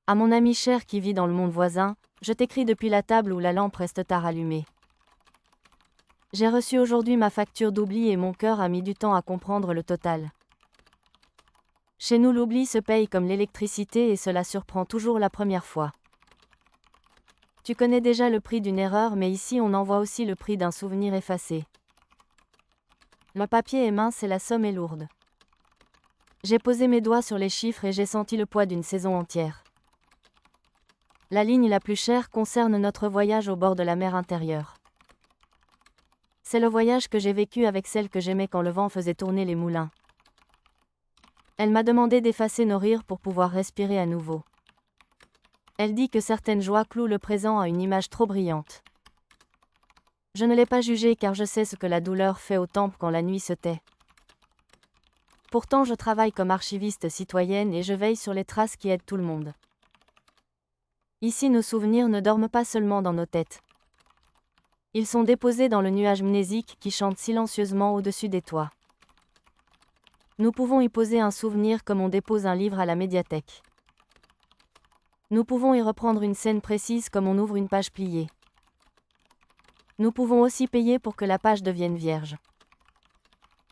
À mon ami cher qui vit dans le monde voisin, je t'écris depuis la table où la lampe reste tard allumée. J'ai reçu aujourd'hui ma facture d'oubli et mon cœur a mis du temps à comprendre le total. Chez nous l'oubli se paye comme l'électricité et cela surprend toujours la première fois. Tu connais déjà le prix d'une erreur mais ici on envoie aussi le prix d'un souvenir effacé. Le papier est mince et la somme est lourde. J'ai posé mes doigts sur les chiffres et j'ai senti le poids d'une saison entière. La ligne la plus chère concerne notre voyage au bord de la mer intérieure. C'est le voyage que j'ai vécu avec celle que j'aimais quand le vent faisait tourner les moulins. Elle m'a demandé d'effacer nos rires pour pouvoir respirer à nouveau. Elle dit que certaines joies clouent le présent à une image trop brillante. Je ne l'ai pas jugée car je sais ce que la douleur fait aux tempes quand la nuit se tait. Pourtant je travaille comme archiviste citoyenne et je veille sur les traces qui aident tout le monde. Ici nos souvenirs ne dorment pas seulement dans nos têtes. Ils sont déposés dans le nuage mnésique qui chante silencieusement au-dessus des toits. Nous pouvons y poser un souvenir comme on dépose un livre à la médiathèque. Nous pouvons y reprendre une scène précise comme on ouvre une page pliée. Nous pouvons aussi payer pour que la page devienne vierge.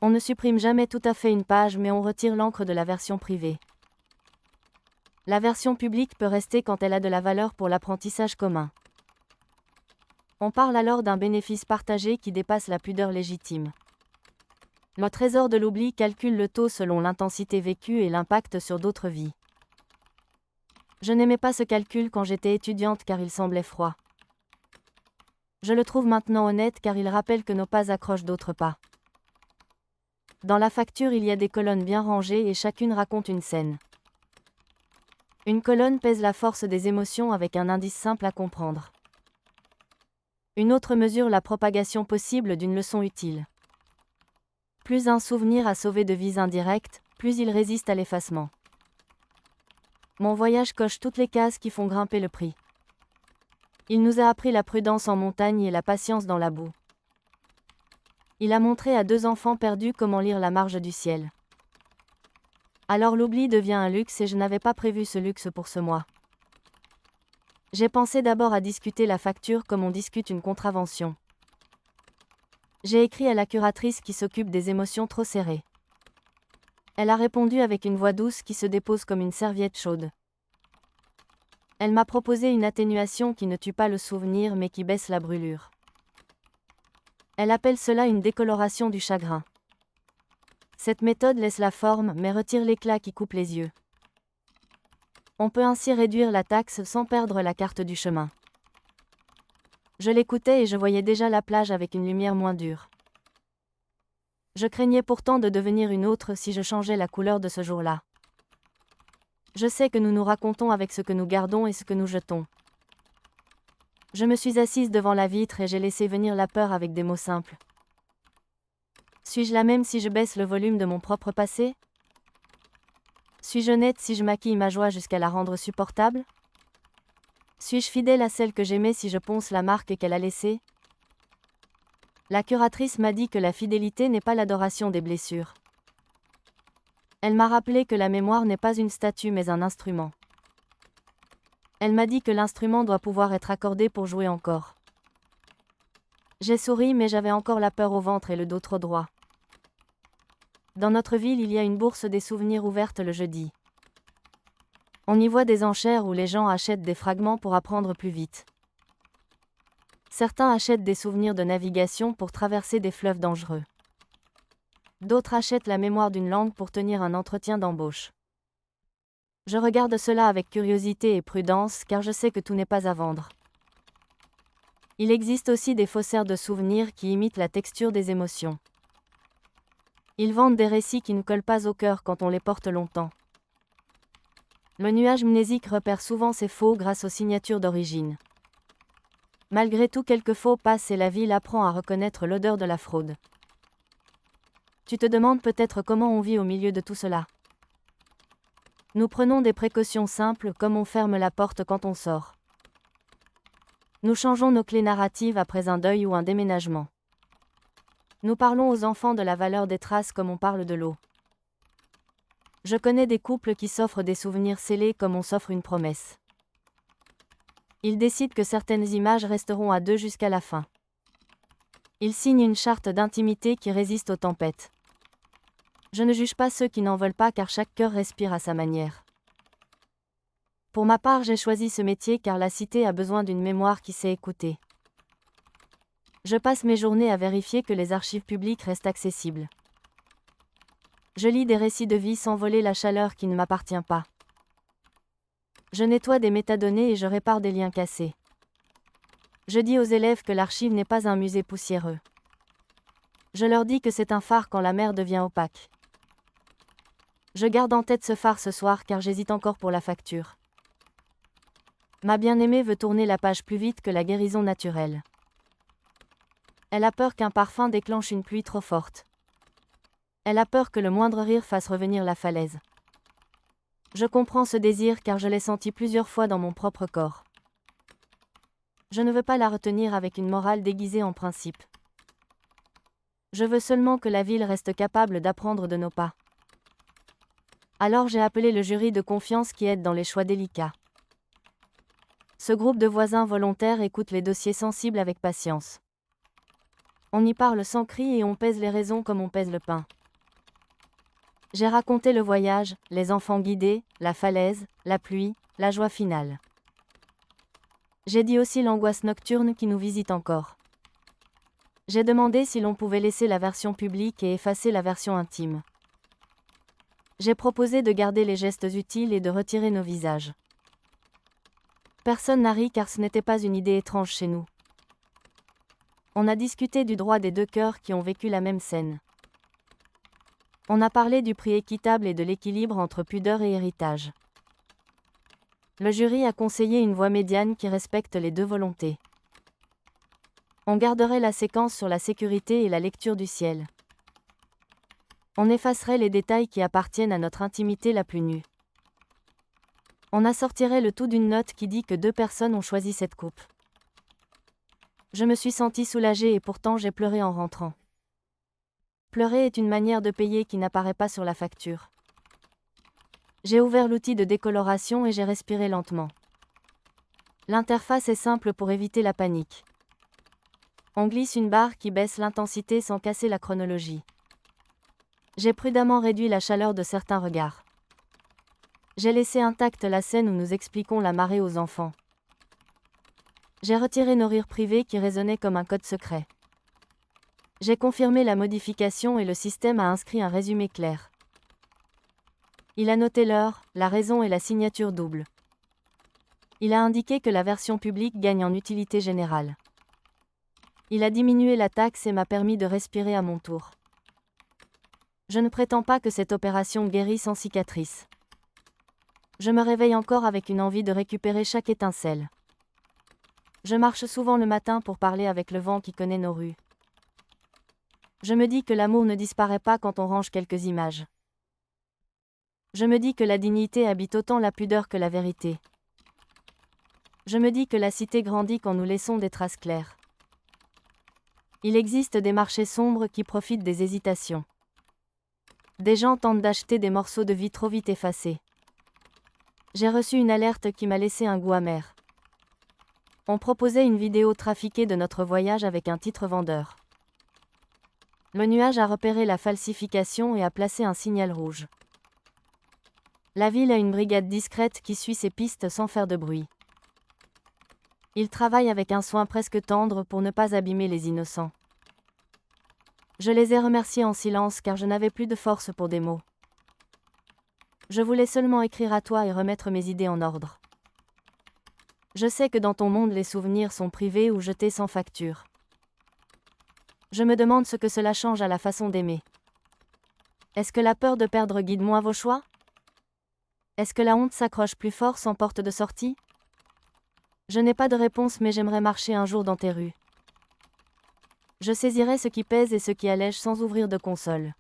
On ne supprime jamais tout à fait une page mais on retire l'encre de la version privée. La version publique peut rester quand elle a de la valeur pour l'apprentissage commun. On parle alors d'un bénéfice partagé qui dépasse la pudeur légitime. Le trésor de l'oubli calcule le taux selon l'intensité vécue et l'impact sur d'autres vies. Je n'aimais pas ce calcul quand j'étais étudiante car il semblait froid. Je le trouve maintenant honnête car il rappelle que nos pas accrochent d'autres pas. Dans la facture il y a des colonnes bien rangées et chacune raconte une scène. Une colonne pèse la force des émotions avec un indice simple à comprendre. Une autre mesure la propagation possible d'une leçon utile. Plus un souvenir a sauvé de vies indirectes, plus il résiste à l'effacement. Mon voyage coche toutes les cases qui font grimper le prix. Il nous a appris la prudence en montagne et la patience dans la boue. Il a montré à 2 enfants perdus comment lire la marge du ciel. Alors l'oubli devient un luxe et je n'avais pas prévu ce luxe pour ce mois. J'ai pensé d'abord à discuter la facture comme on discute une contravention. J'ai écrit à la curatrice qui s'occupe des émotions trop serrées. Elle a répondu avec une voix douce qui se dépose comme une serviette chaude. Elle m'a proposé une atténuation qui ne tue pas le souvenir mais qui baisse la brûlure. Elle appelle cela une décoloration du chagrin. Cette méthode laisse la forme mais retire l'éclat qui coupe les yeux. On peut ainsi réduire la taxe sans perdre la carte du chemin. Je l'écoutais et je voyais déjà la plage avec une lumière moins dure. Je craignais pourtant de devenir une autre si je changeais la couleur de ce jour-là. Je sais que nous nous racontons avec ce que nous gardons et ce que nous jetons. Je me suis assise devant la vitre et j'ai laissé venir la peur avec des mots simples. Suis-je la même si je baisse le volume de mon propre passé ? Suis-je honnête si je maquille ma joie jusqu'à la rendre supportable ? Suis-je fidèle à celle que j'aimais si je ponce la marque qu'elle a laissée ? La curatrice m'a dit que la fidélité n'est pas l'adoration des blessures. Elle m'a rappelé que la mémoire n'est pas une statue mais un instrument. Elle m'a dit que l'instrument doit pouvoir être accordé pour jouer encore. J'ai souri mais j'avais encore la peur au ventre et le dos trop droit. Dans notre ville il y a une bourse des souvenirs ouverte le jeudi. On y voit des enchères où les gens achètent des fragments pour apprendre plus vite. Certains achètent des souvenirs de navigation pour traverser des fleuves dangereux. D'autres achètent la mémoire d'une langue pour tenir un entretien d'embauche. Je regarde cela avec curiosité et prudence car je sais que tout n'est pas à vendre. Il existe aussi des faussaires de souvenirs qui imitent la texture des émotions. Ils vendent des récits qui ne collent pas au cœur quand on les porte longtemps. Le nuage mnésique repère souvent ces faux grâce aux signatures d'origine. Malgré tout quelques faux passent et la ville apprend à reconnaître l'odeur de la fraude. Tu te demandes peut-être comment on vit au milieu de tout cela. Nous prenons des précautions simples comme on ferme la porte quand on sort. Nous changeons nos clés narratives après un deuil ou un déménagement. Nous parlons aux enfants de la valeur des traces comme on parle de l'eau. Je connais des couples qui s'offrent des souvenirs scellés comme on s'offre une promesse. Il décide que certaines images resteront à deux jusqu'à la fin. Il signe une charte d'intimité qui résiste aux tempêtes. Je ne juge pas ceux qui n'en veulent pas car chaque cœur respire à sa manière. Pour ma part, j'ai choisi ce métier car la cité a besoin d'une mémoire qui sait écouter. Je passe mes journées à vérifier que les archives publiques restent accessibles. Je lis des récits de vie sans voler la chaleur qui ne m'appartient pas. Je nettoie des métadonnées et je répare des liens cassés. Je dis aux élèves que l'archive n'est pas un musée poussiéreux. Je leur dis que c'est un phare quand la mer devient opaque. Je garde en tête ce phare ce soir car j'hésite encore pour la facture. Ma bien-aimée veut tourner la page plus vite que la guérison naturelle. Elle a peur qu'un parfum déclenche une pluie trop forte. Elle a peur que le moindre rire fasse revenir la falaise. Je comprends ce désir car je l'ai senti plusieurs fois dans mon propre corps. Je ne veux pas la retenir avec une morale déguisée en principe. Je veux seulement que la ville reste capable d'apprendre de nos pas. Alors j'ai appelé le jury de confiance qui aide dans les choix délicats. Ce groupe de voisins volontaires écoute les dossiers sensibles avec patience. On y parle sans cri et on pèse les raisons comme on pèse le pain. J'ai raconté le voyage, les enfants guidés, la falaise, la pluie, la joie finale. J'ai dit aussi l'angoisse nocturne qui nous visite encore. J'ai demandé si l'on pouvait laisser la version publique et effacer la version intime. J'ai proposé de garder les gestes utiles et de retirer nos visages. Personne n'a ri car ce n'était pas une idée étrange chez nous. On a discuté du droit des deux cœurs qui ont vécu la même scène. On a parlé du prix équitable et de l'équilibre entre pudeur et héritage. Le jury a conseillé une voie médiane qui respecte les deux volontés. On garderait la séquence sur la sécurité et la lecture du ciel. On effacerait les détails qui appartiennent à notre intimité la plus nue. On assortirait le tout d'une note qui dit que deux personnes ont choisi cette coupe. Je me suis sentie soulagée et pourtant j'ai pleuré en rentrant. Pleurer est une manière de payer qui n'apparaît pas sur la facture. J'ai ouvert l'outil de décoloration et j'ai respiré lentement. L'interface est simple pour éviter la panique. On glisse une barre qui baisse l'intensité sans casser la chronologie. J'ai prudemment réduit la chaleur de certains regards. J'ai laissé intacte la scène où nous expliquons la marée aux enfants. J'ai retiré nos rires privés qui résonnaient comme un code secret. J'ai confirmé la modification et le système a inscrit un résumé clair. Il a noté l'heure, la raison et la signature double. Il a indiqué que la version publique gagne en utilité générale. Il a diminué la taxe et m'a permis de respirer à mon tour. Je ne prétends pas que cette opération guérit sans cicatrice. Je me réveille encore avec une envie de récupérer chaque étincelle. Je marche souvent le matin pour parler avec le vent qui connaît nos rues. Je me dis que l'amour ne disparaît pas quand on range quelques images. Je me dis que la dignité habite autant la pudeur que la vérité. Je me dis que la cité grandit quand nous laissons des traces claires. Il existe des marchés sombres qui profitent des hésitations. Des gens tentent d'acheter des morceaux de vie trop vite effacés. J'ai reçu une alerte qui m'a laissé un goût amer. On proposait une vidéo trafiquée de notre voyage avec un titre vendeur. Le nuage a repéré la falsification et a placé un signal rouge. La ville a une brigade discrète qui suit ses pistes sans faire de bruit. Ils travaillent avec un soin presque tendre pour ne pas abîmer les innocents. Je les ai remerciés en silence car je n'avais plus de force pour des mots. Je voulais seulement écrire à toi et remettre mes idées en ordre. Je sais que dans ton monde les souvenirs sont privés ou jetés sans facture. Je me demande ce que cela change à la façon d'aimer. Est-ce que la peur de perdre guide moins vos choix? Est-ce que la honte s'accroche plus fort sans porte de sortie? Je n'ai pas de réponse mais j'aimerais marcher un jour dans tes rues. Je saisirai ce qui pèse et ce qui allège sans ouvrir de console.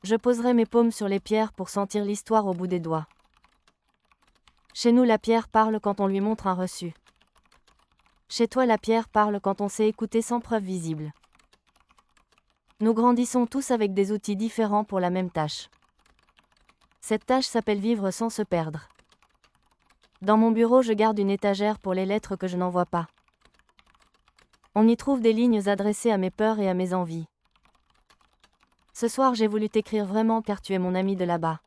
Je poserai mes paumes sur les pierres pour sentir l'histoire au bout des doigts. Chez nous la pierre parle quand on lui montre un reçu. Chez toi la pierre parle quand on sait écouter sans preuve visible. Nous grandissons tous avec des outils différents pour la même tâche. Cette tâche s'appelle vivre sans se perdre. Dans mon bureau, je garde une étagère pour les lettres que je n'envoie pas. On y trouve des lignes adressées à mes peurs et à mes envies. Ce soir, j'ai voulu t'écrire vraiment car tu es mon ami de là-bas.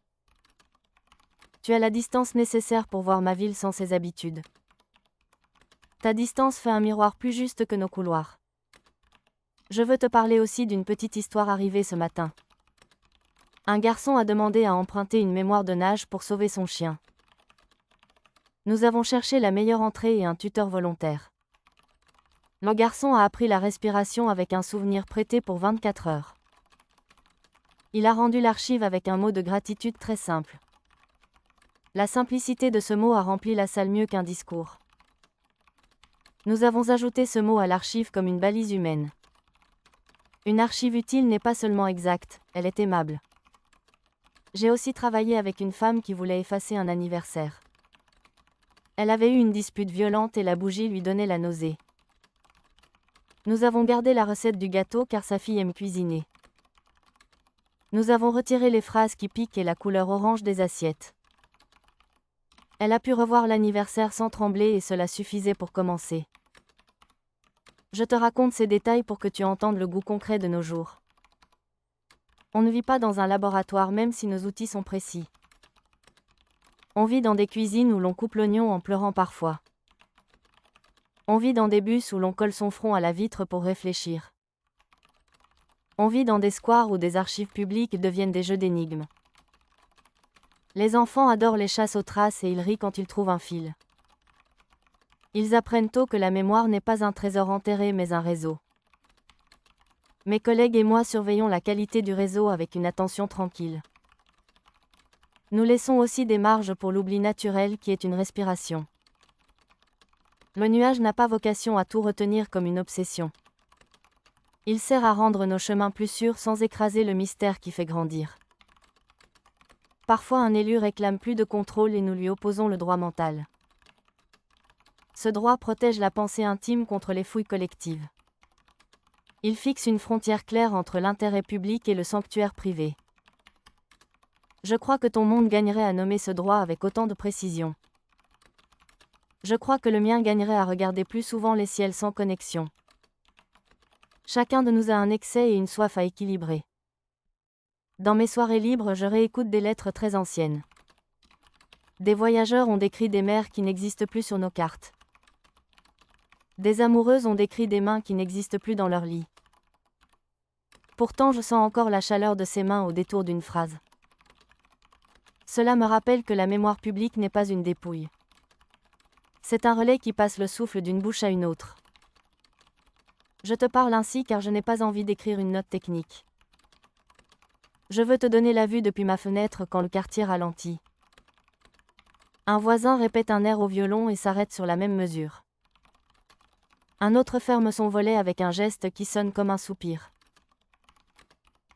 Tu as la distance nécessaire pour voir ma ville sans ses habitudes. Ta distance fait un miroir plus juste que nos couloirs. Je veux te parler aussi d'une petite histoire arrivée ce matin. Un garçon a demandé à emprunter une mémoire de nage pour sauver son chien. Nous avons cherché la meilleure entrée et un tuteur volontaire. Le garçon a appris la respiration avec un souvenir prêté pour 24 heures. Il a rendu l'archive avec un mot de gratitude très simple. La simplicité de ce mot a rempli la salle mieux qu'un discours. Nous avons ajouté ce mot à l'archive comme une balise humaine. Une archive utile n'est pas seulement exacte, elle est aimable. J'ai aussi travaillé avec une femme qui voulait effacer un anniversaire. Elle avait eu une dispute violente et la bougie lui donnait la nausée. Nous avons gardé la recette du gâteau car sa fille aime cuisiner. Nous avons retiré les phrases qui piquent et la couleur orange des assiettes. Elle a pu revoir l'anniversaire sans trembler et cela suffisait pour commencer. Je te raconte ces détails pour que tu entendes le goût concret de nos jours. On ne vit pas dans un laboratoire même si nos outils sont précis. On vit dans des cuisines où l'on coupe l'oignon en pleurant parfois. On vit dans des bus où l'on colle son front à la vitre pour réfléchir. On vit dans des squares où des archives publiques deviennent des jeux d'énigmes. Les enfants adorent les chasses aux traces et ils rient quand ils trouvent un fil. Ils apprennent tôt que la mémoire n'est pas un trésor enterré mais un réseau. Mes collègues et moi surveillons la qualité du réseau avec une attention tranquille. Nous laissons aussi des marges pour l'oubli naturel qui est une respiration. Le nuage n'a pas vocation à tout retenir comme une obsession. Il sert à rendre nos chemins plus sûrs sans écraser le mystère qui fait grandir. Parfois un élu réclame plus de contrôle et nous lui opposons le droit mental. Ce droit protège la pensée intime contre les fouilles collectives. Il fixe une frontière claire entre l'intérêt public et le sanctuaire privé. Je crois que ton monde gagnerait à nommer ce droit avec autant de précision. Je crois que le mien gagnerait à regarder plus souvent les ciels sans connexion. Chacun de nous a un excès et une soif à équilibrer. Dans mes soirées libres, je réécoute des lettres très anciennes. Des voyageurs ont décrit des mers qui n'existent plus sur nos cartes. Des amoureuses ont décrit des mains qui n'existent plus dans leur lit. Pourtant, je sens encore la chaleur de ces mains au détour d'une phrase. Cela me rappelle que la mémoire publique n'est pas une dépouille. C'est un relais qui passe le souffle d'une bouche à une autre. Je te parle ainsi car je n'ai pas envie d'écrire une note technique. Je veux te donner la vue depuis ma fenêtre quand le quartier ralentit. Un voisin répète un air au violon et s'arrête sur la même mesure. Un autre ferme son volet avec un geste qui sonne comme un soupir.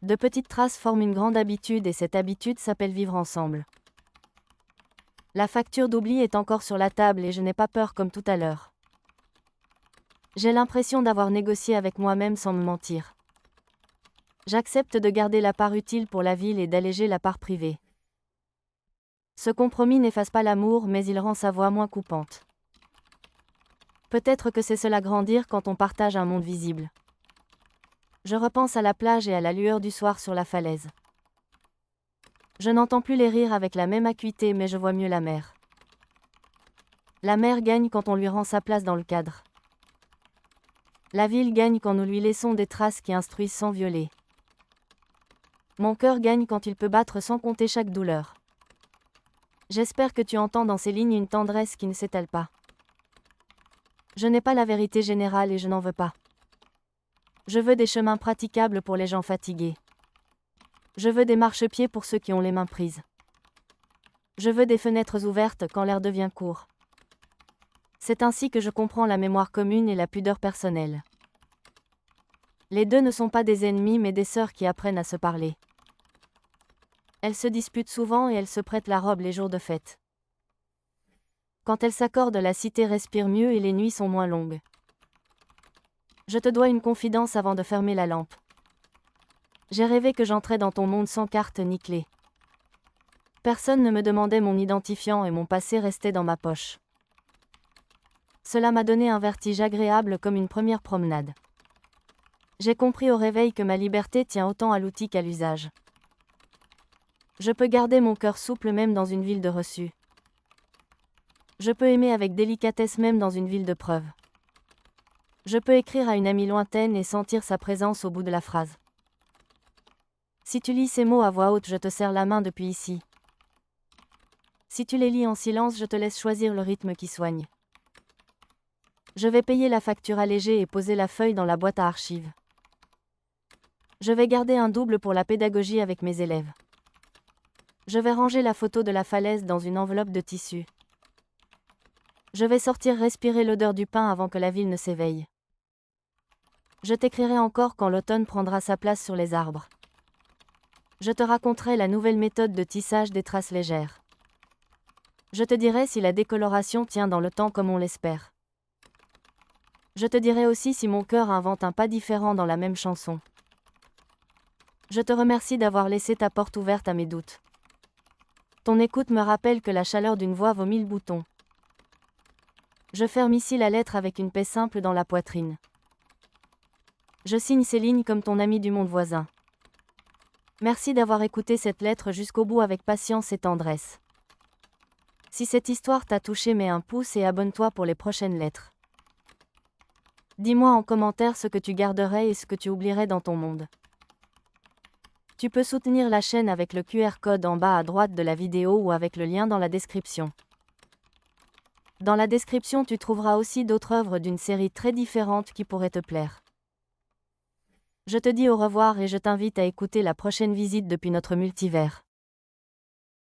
De petites traces forment une grande habitude et cette habitude s'appelle vivre ensemble. La facture d'oubli est encore sur la table et je n'ai pas peur comme tout à l'heure. J'ai l'impression d'avoir négocié avec moi-même sans me mentir. J'accepte de garder la part utile pour la ville et d'alléger la part privée. Ce compromis n'efface pas l'amour mais il rend sa voix moins coupante. Peut-être que c'est cela grandir quand on partage un monde visible. Je repense à la plage et à la lueur du soir sur la falaise. Je n'entends plus les rires avec la même acuité mais je vois mieux la mer. La mer gagne quand on lui rend sa place dans le cadre. La ville gagne quand nous lui laissons des traces qui instruisent sans violer. Mon cœur gagne quand il peut battre sans compter chaque douleur. J'espère que tu entends dans ces lignes une tendresse qui ne s'étale pas. Je n'ai pas la vérité générale et je n'en veux pas. Je veux des chemins praticables pour les gens fatigués. Je veux des marchepieds pour ceux qui ont les mains prises. Je veux des fenêtres ouvertes quand l'air devient court. C'est ainsi que je comprends la mémoire commune et la pudeur personnelle. Les deux ne sont pas des ennemis mais des sœurs qui apprennent à se parler. Elles se disputent souvent et elles se prêtent la robe les jours de fête. Quand elles s'accordent, la cité respire mieux et les nuits sont moins longues. Je te dois une confidence avant de fermer la lampe. J'ai rêvé que j'entrais dans ton monde sans carte ni clé. Personne ne me demandait mon identifiant et mon passé restait dans ma poche. Cela m'a donné un vertige agréable comme une première promenade. J'ai compris au réveil que ma liberté tient autant à l'outil qu'à l'usage. Je peux garder mon cœur souple même dans une ville de reçu. Je peux aimer avec délicatesse même dans une ville de preuve. Je peux écrire à une amie lointaine et sentir sa présence au bout de la phrase. Si tu lis ces mots à voix haute, je te serre la main depuis ici. Si tu les lis en silence, je te laisse choisir le rythme qui soigne. Je vais payer la facture allégée et poser la feuille dans la boîte à archives. Je vais garder un double pour la pédagogie avec mes élèves. Je vais ranger la photo de la falaise dans une enveloppe de tissu. Je vais sortir respirer l'odeur du pain avant que la ville ne s'éveille. Je t'écrirai encore quand l'automne prendra sa place sur les arbres. Je te raconterai la nouvelle méthode de tissage des traces légères. Je te dirai si la décoloration tient dans le temps comme on l'espère. Je te dirai aussi si mon cœur invente un pas différent dans la même chanson. Je te remercie d'avoir laissé ta porte ouverte à mes doutes. Ton écoute me rappelle que la chaleur d'une voix vaut 1000 boutons. Je ferme ici la lettre avec une paix simple dans la poitrine. Je signe ces lignes comme ton ami du monde voisin. Merci d'avoir écouté cette lettre jusqu'au bout avec patience et tendresse. Si cette histoire t'a touché, mets un pouce et abonne-toi pour les prochaines lettres. Dis-moi en commentaire ce que tu garderais et ce que tu oublierais dans ton monde. Tu peux soutenir la chaîne avec le QR code en bas à droite de la vidéo ou avec le lien dans la description. Dans la description, tu trouveras aussi d'autres œuvres d'une série très différente qui pourraient te plaire. Je te dis au revoir et je t'invite à écouter la prochaine visite depuis notre multivers.